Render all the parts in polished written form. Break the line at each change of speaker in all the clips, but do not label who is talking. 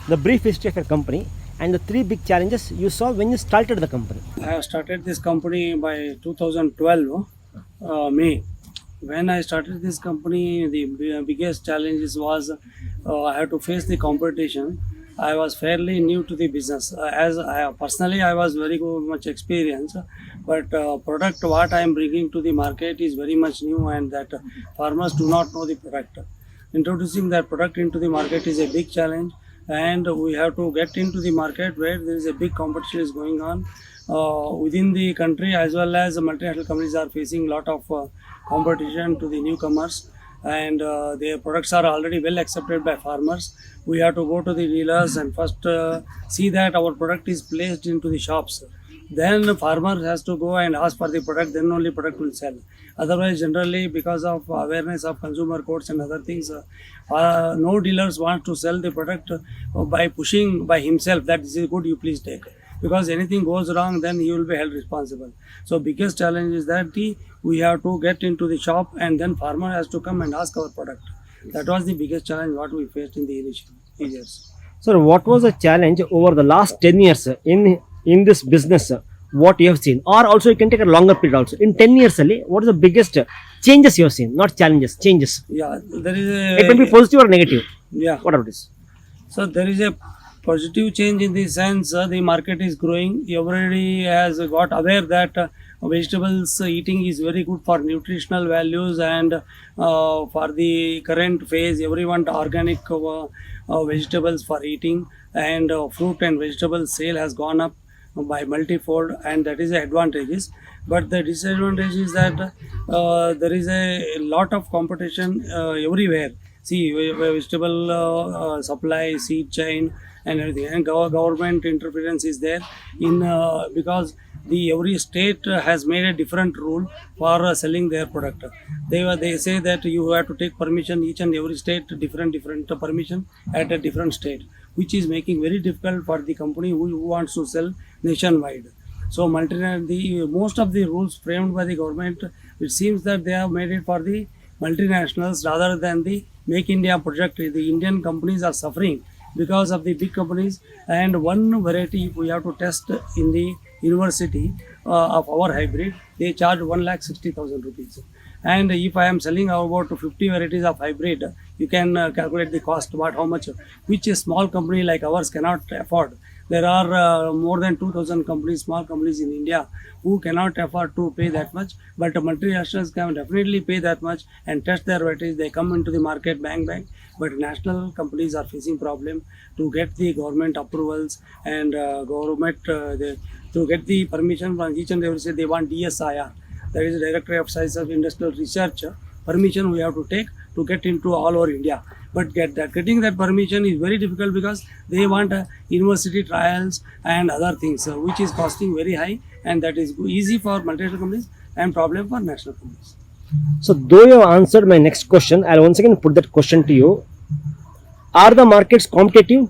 the brief history of your company, and the three big challenges you saw when you started the company.
I have started this company by 2012 May. When I started this company, the biggest challenges was I had to face the competition. I was fairly new to the business. As I, personally, I was very much experienced, but product what I am bringing to the market is very much new, and that farmers do not know the product. Introducing that product into the market is a big challenge, and we have to get into the market where there is a big competition is going on within the country, as well as the multinational companies are facing lot of competition to the newcomers, and their products are already well accepted by farmers. We have to go to the dealers and first see that our product is placed into the shops. Then farmer has to go and ask for the product, then only product will sell. Otherwise, generally, because of awareness of consumer courts and other things, no dealers want to sell the product by pushing by himself that this is good, you please take. Because anything goes wrong, then he will be held responsible. So biggest challenge is that we have to get into the shop, and then farmer has to come and ask our product. That was the biggest challenge what we faced in the initial years.
Sir, what was the challenge over the last 10 years in this business? What you have seen, or also you can take a longer period also. In 10 years, what is the biggest changes you have seen? Not challenges, changes.
Yeah, there is
It can be positive or negative,
yeah.
whatever it is.
So there is a positive change in the sense the market is growing. Everybody has got aware that vegetables eating is very good for nutritional values, and for the current phase, everyone organic vegetables for eating, and fruit and vegetable sale has gone up by multifold, and that is the advantages. But the disadvantage is that there is a lot of competition everywhere. See, vegetable supply, seed chain, and everything, and government interference is there in because the every state has made a different rule for selling their product. They say that you have to take permission each and every state different permission at a different state, which is making very difficult for the company who wants to sell nationwide. So the most of the rules framed by the government, it seems that they have made it for the multinationals rather than the Make India project. The Indian companies are suffering because of the big companies, and one variety we have to test in the university of our hybrid, they charge 1,60,000 rupees. And if I am selling about 50 varieties of hybrid, you can calculate the cost, how much, which a small company like ours cannot afford. There are more than 2,000 companies, small companies in India, who cannot afford to pay that much, but multinationals can definitely pay that much and test their varieties. They come into the market, bang. But national companies are facing problem to get the government approvals, and to get the permission from each and every state. They want DSIR, that is the Directorate of Science of Industrial Research permission we have to take to get into all over India. But getting that permission is very difficult because they want university trials and other things, which is costing very high, and that is easy for multinational companies and problem for national companies.
So, though you have answered my next question, I'll once again put that question to you. Are the markets competitive?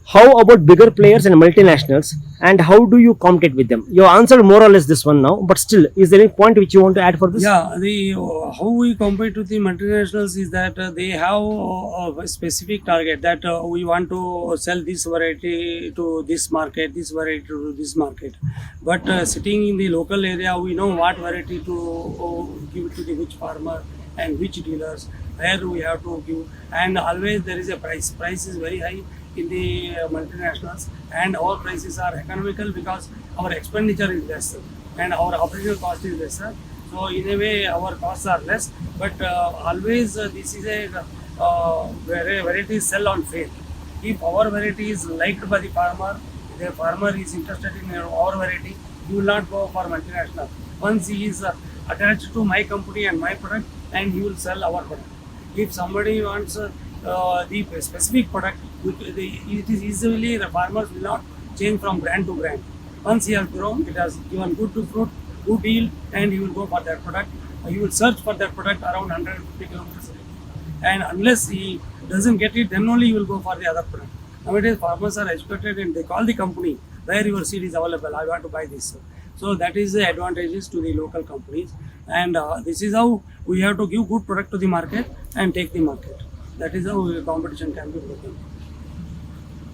How about bigger players and multinationals? And how do you compete with them? You answered more or less this one now, but still, is there any point which you want to add for this?
Yeah, the how we compete with the multinationals is that they have a specific target that we want to sell this variety to this market, this variety to this market. But sitting in the local area, we know what variety to give to the which farmer and which dealers, where we have to give, and always there is a price. Price is very high in the multinationals, and our prices are economical because our expenditure is less and our operational cost is lesser. So in a way our costs are less, but always this is a variety sell on faith. If our variety is liked by the farmer is interested in our variety, he will not go for multinational. Once he is attached to my company and my product, and he will sell our product. If somebody wants the specific product, it is easily, the farmers will not change from brand to brand. Once he has grown, it has given good to fruit, good yield, and he will go for that product. He will search for that product around 150 kilometers away. And unless he doesn't get it, then only he will go for the other product. Nowadays, farmers are educated and they call the company where your seed is available. I want to buy this. So that is the advantages to the local companies, and this is how we have to give good product to the market and take the market. That is how competition can be broken.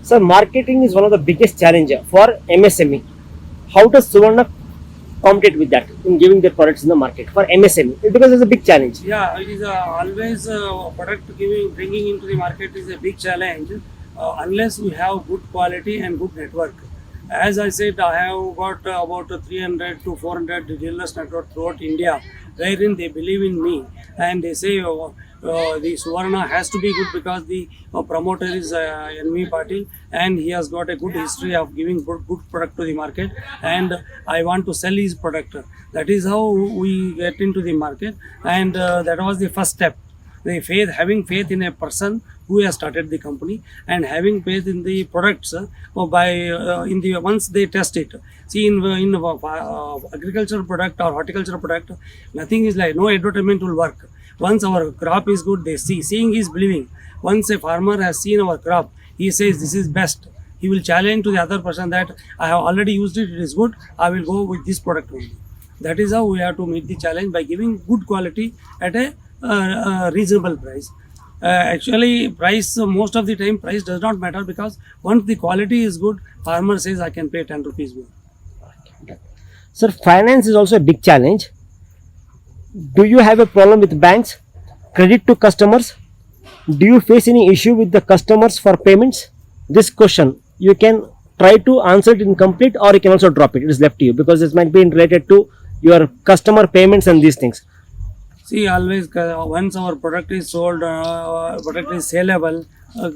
Sir, marketing is one of the biggest challenge for MSME. How does Suvarna compete with that in giving their products in the market for MSME? Because it's a big challenge.
Yeah, it is always product bringing into the market is a big challenge unless we have good quality and good network. As I said, I have got about 300 to 400 dealers network throughout India, wherein they believe in me and they say the Suvarna has to be good because the promoter is NV Patil and he has got a good history of giving good product to the market and I want to sell his product. That is how we get into the market and that was the first step. Having faith in a person who has started the company and having faith in the products once they test it. See in agricultural product or horticultural product, nothing is like no advertisement will work. Once our crop is good, they seeing is believing. Once a farmer has seen our crop, he says this is best. He will challenge to the other person that I have already used it, it is good, I will go with this product only. That is how we have to meet the challenge by giving good quality at a reasonable price. Actually, price most of the time price does not matter because once the quality is good, farmer says I can pay 10 rupees more.
Sir, finance is also a big challenge. Do you have a problem with banks? Credit to customers? Do you face any issue with the customers for payments? This question you can try to answer it in complete or you can also drop it. It is left to you because this might be related to your customer payments and these things.
See, always once our product is sold, product is saleable,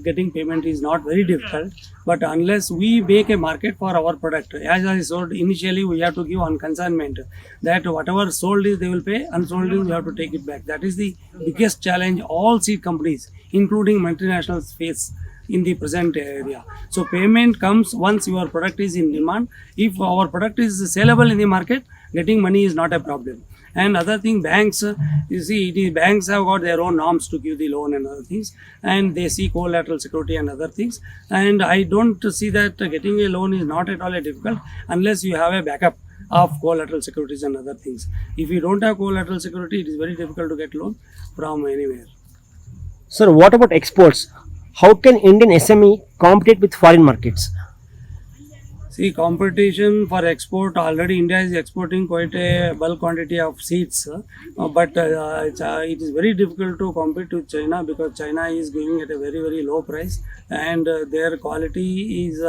getting payment is not very difficult. But unless we make a market for our product, as I sold initially, we have to give on consignment that whatever sold is they will pay, unsold is we have to take it back. That is the biggest challenge all seed companies, including multinationals, face in the present area. So payment comes once your product is in demand. If our product is saleable in the market, getting money is not a problem. And other thing, banks, you see, the banks have got their own norms to give the loan and other things, and they see collateral security and other things. And I don't see that getting a loan is not at all a difficult unless you have a backup of collateral securities and other things. If you don't have collateral security, it is very difficult to get loan from anywhere.
Sir, what about exports? How can Indian SME compete with foreign markets?
See, competition for export, already India is exporting quite a bulk quantity of seeds, but it is very difficult to compete with China because China is giving at a very, very low price and their quality is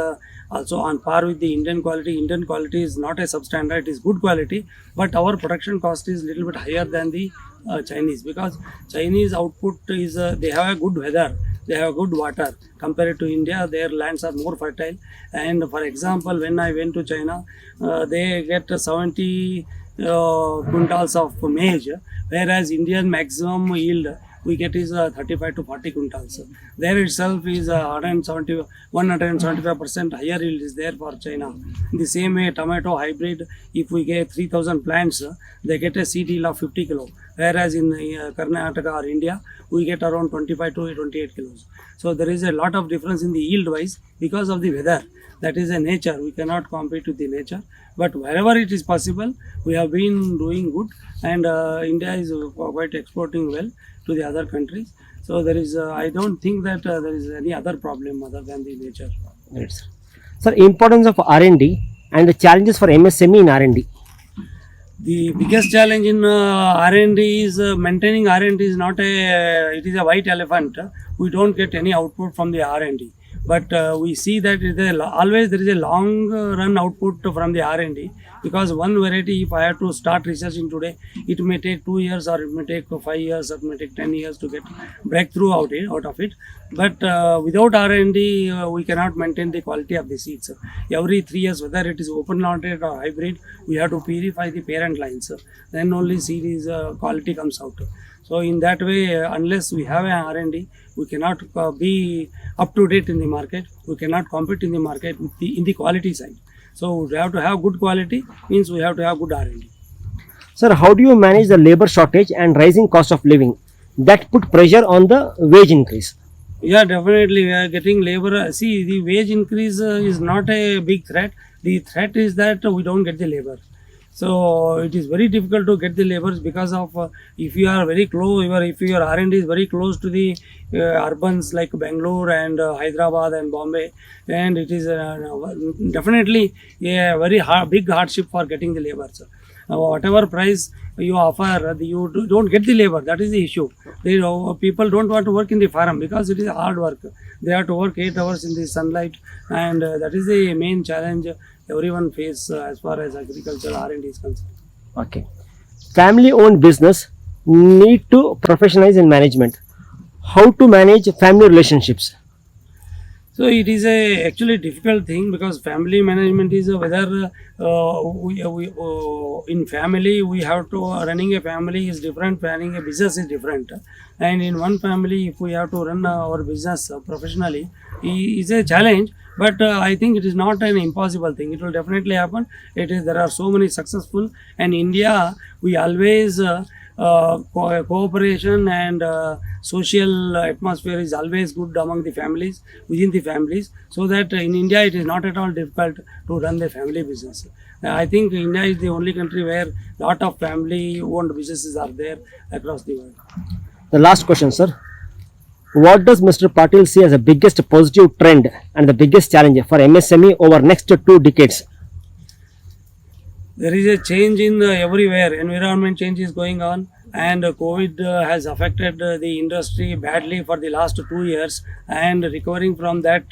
also on par with the Indian quality. Indian quality is not a substandard, it is good quality, but our production cost is little bit higher than the Chinese because Chinese output is, they have a good weather. They have good water compared to India. Their lands are more fertile. And for example, when I went to China, they get 70 quintals of maize, whereas Indian maximum yield we get is 35 to 40 quintals. There itself is 175% higher yield is there for China. In the same way, tomato hybrid, if we get 3000 plants, they get a seed yield of 50 kilo. Whereas in Karnataka or India, we get around 25 to 28 kilos. So there is a lot of difference in the yield wise because of the weather. That is a nature. We cannot compete with the nature. But wherever it is possible, we have been doing good, and India is quite exporting well to the other countries. So there is, I don't think that there is any other problem other than the nature.
Right, sir. Sir, importance of R&D and the challenges for MSME in R&D.
The biggest challenge in R&D is maintaining R&D is not a, it is a white elephant. We don't get any output from the R&D. But we see that always there is a long run output from the R&D because one variety, if I have to start researching today, it may take 2 years or it may take 5 years or it may take 10 years to get breakthrough out of it. But without R&D, we cannot maintain the quality of the seeds. Every 3 years, whether it is open knotted or hybrid, we have to purify the parent lines. Then only seed is quality comes out. So in that way, unless we have an R&D, we cannot be up to date in the market. We cannot compete in the market with in the quality side. So we have to have good quality, means we have to have good R&D.
Sir, how do you manage the labor shortage and rising cost of living that put pressure on the wage increase?
Yeah, definitely we are getting labor. See, the wage increase is not a big threat. The threat is that we don't get the labor. So it is very difficult to get the laborers because of if you are very close, if your R&D is very close to the urbans like Bangalore and Hyderabad and Bombay, and it is definitely a very big hardship for getting the laborers. Whatever price you offer, you don't get the labor. That is the issue. People don't want to work in the farm because it is hard work. They have to work 8 hours in the sunlight, and that is the main challenge everyone face as far as agricultural R&D is concerned.
Okay. Family owned business need to professionalize in management. How to manage family relationships?
So it is a actually difficult thing because family management is whether in family we have to running a family is different, running a business is different, and in one family if we have to run our business professionally is a challenge. But I think it is not an impossible thing. It will definitely happen. There are so many successful, and India we always cooperation and social atmosphere is always good among the families, within the families, so that in India it is not at all difficult to run the family business. I think India is the only country where lot of family owned businesses are there across the world.
The last question, sir. What does Mr. Patil see as the biggest positive trend and the biggest challenge for MSME over next 2 decades?
There is a change in everywhere. Environment change is going on, and COVID has affected the industry badly for the last 2 years, and recovering from that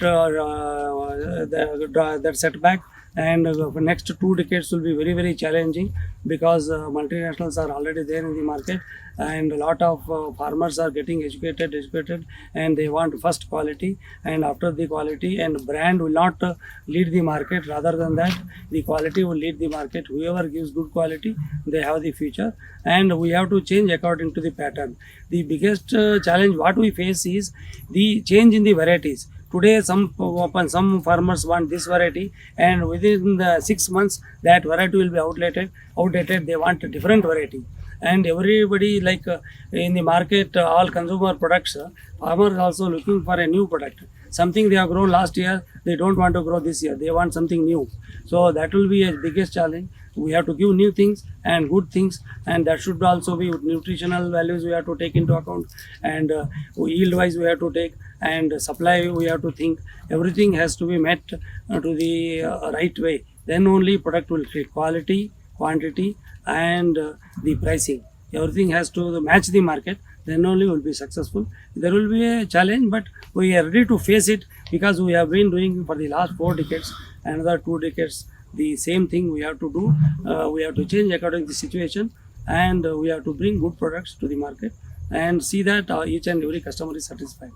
that setback and for next 2 decades will be very, very challenging because multinationals are already there in the market, and a lot of farmers are getting educated, and they want first quality, and after the quality, and brand will not lead the market. Rather than that, the quality will lead the market. Whoever gives good quality, they have the future, and we have to change according to the pattern. The biggest challenge what we face is the change in the varieties. Today, some farmers want this variety, and within the 6 months, that variety will be outdated. They want a different variety, and everybody in the market, all consumer products, farmers also looking for a new product. Something they have grown last year, they don't want to grow this year. They want something new. So that will be a biggest challenge. We have to give new things and good things, and that should also be nutritional values we have to take into account, and yield wise we have to take, and supply we have to think. Everything has to be met to the right way. Then only product will fit. Quality, quantity, and the pricing. Everything has to match the market. Then only will be successful. There will be a challenge, but we are ready to face it because we have been doing for the last 4 decades, another 2 decades. The same thing we have to do. We have to change according to the situation, and we have to bring good products to the market and see that each and every customer is satisfied.